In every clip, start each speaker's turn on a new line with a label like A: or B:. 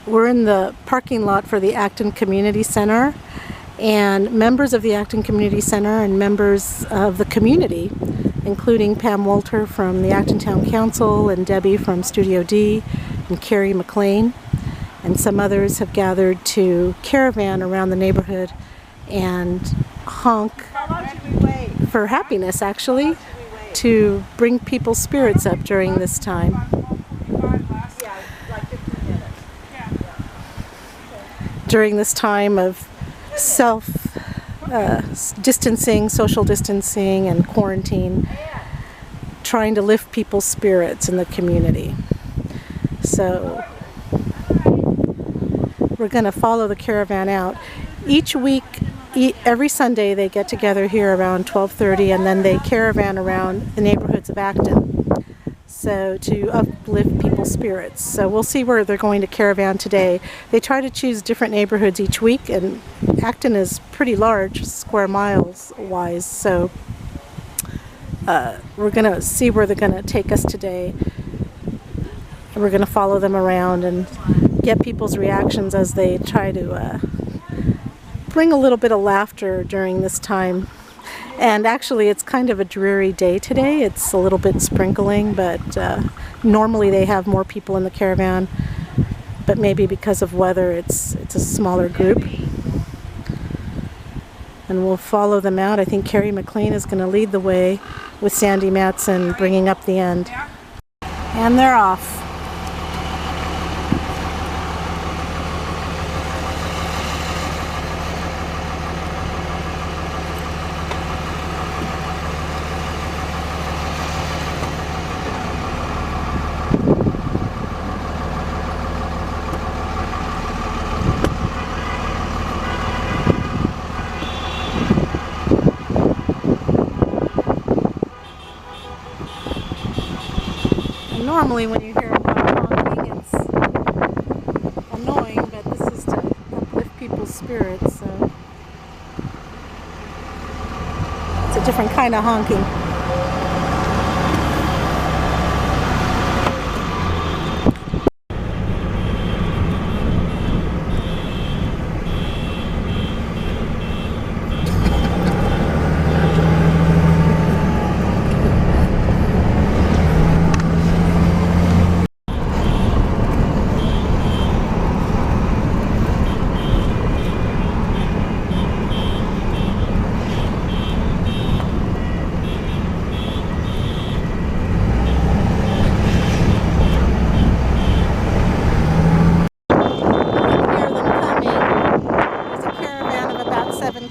A: We're in the parking lot for the Acton Community Center, and members of the Acton Community Center and members of the community, including Pam Walter from the Acton Town Council and Debbie from Studio D and Cari McLean, and some others have gathered to caravan around the neighborhood and honk for happiness, actually, to bring people's spirits up during this time. During this time of self-distancing, social distancing, and quarantine, trying to lift people's spirits in the community. So we're going to follow the caravan out. Each week, every Sunday, they get together here around 12:30, and then they caravan around the neighborhoods of Acton, so to uplift people's spirits. So we'll see where they're going to caravan today. They try to choose different neighborhoods each week, and Acton is pretty large, square miles wise, so we're going to see where they're going to take us today. And we're going to follow them around and get people's reactions as they try to bring a little bit of laughter during this time. And actually, it's kind of a dreary day today. It's a little bit sprinkling, but normally they have more people in the caravan. But maybe because of weather, it's a smaller group. And we'll follow them out. I think Cari McLean is going to lead the way with Sandy Madsen bringing up the end. And they're off. Normally when you hear about honking, it's annoying, but this is to uplift people's spirits, so it's a different kind of honking.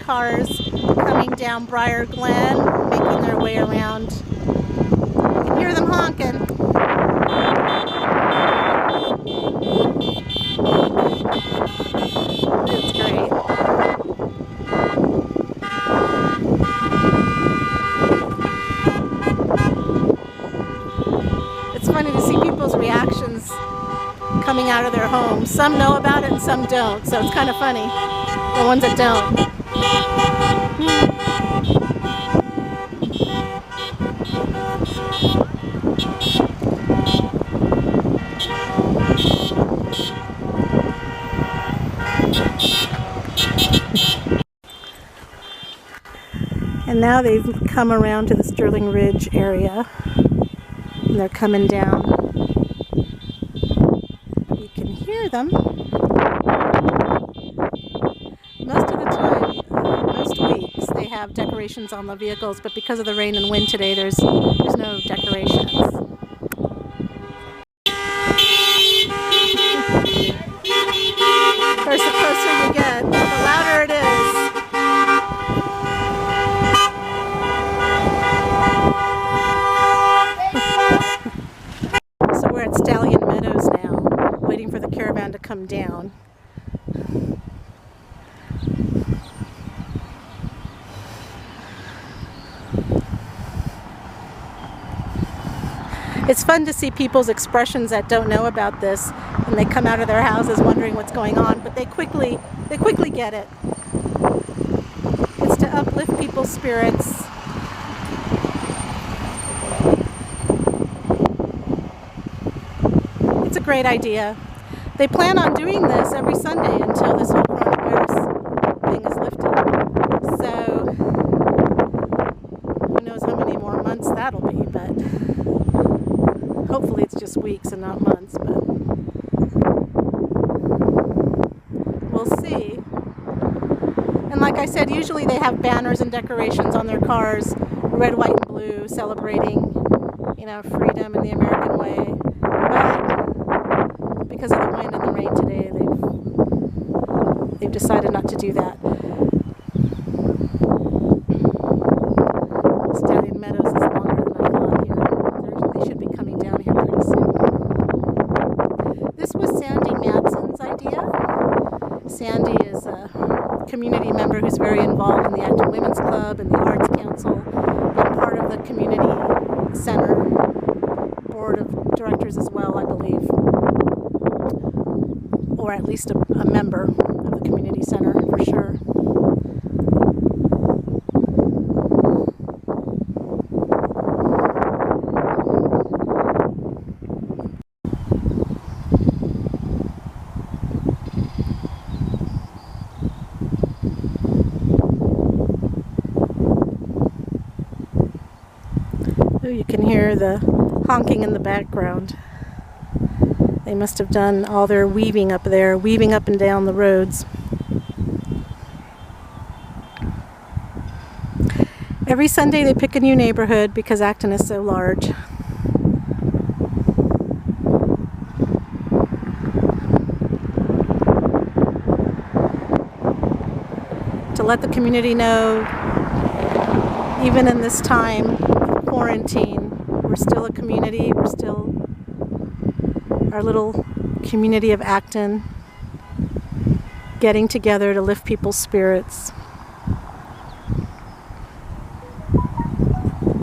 A: Cars coming down Briar Glen, making their way around. You can hear them honking. It's great. It's funny to see people's reactions coming out of their homes. Some know about it and some don't, so it's kind of funny, the ones that don't. And now they've come around to the Sterling Ridge area, and they're coming down. You can hear them. Most of the time, most weeks, they have decorations on the vehicles, but because of the rain and wind today, there's no decorations. Of course, the closer you get, the louder it is. So we're at Stallion Meadows now, waiting for the caravan to come down. It's fun to see people's expressions that don't know about this, and they come out of their houses wondering what's going on, but they quickly get it. It's to uplift people's spirits. It's a great idea. they plan on doing this every Sunday until this whole coronavirus thing is lifted. So who knows how many more months that'll be, but hopefully it's just weeks and not months, but we'll see. And like I said, usually they have banners and decorations on their cars, red, white, and blue, celebrating, freedom in the American way. But because of the wind and the rain today, they've decided not to do that. Stallion Meadows is longer than I thought here. They should be coming down here pretty soon. This was Sandy Madsen's idea. Sandy is a community member who's very involved in the Acton Women's Club and the Arts Council, and part of the community center board of directors as well, I believe, or at least a member of the community center for sure. You can hear the honking in the background. They must have done all their weaving up there, weaving up and down the roads. Every Sunday they pick a new neighborhood because Acton is so large. To let the community know, even in this time of quarantine, we're still a community, we're still our little community of Acton, getting together to lift people's spirits.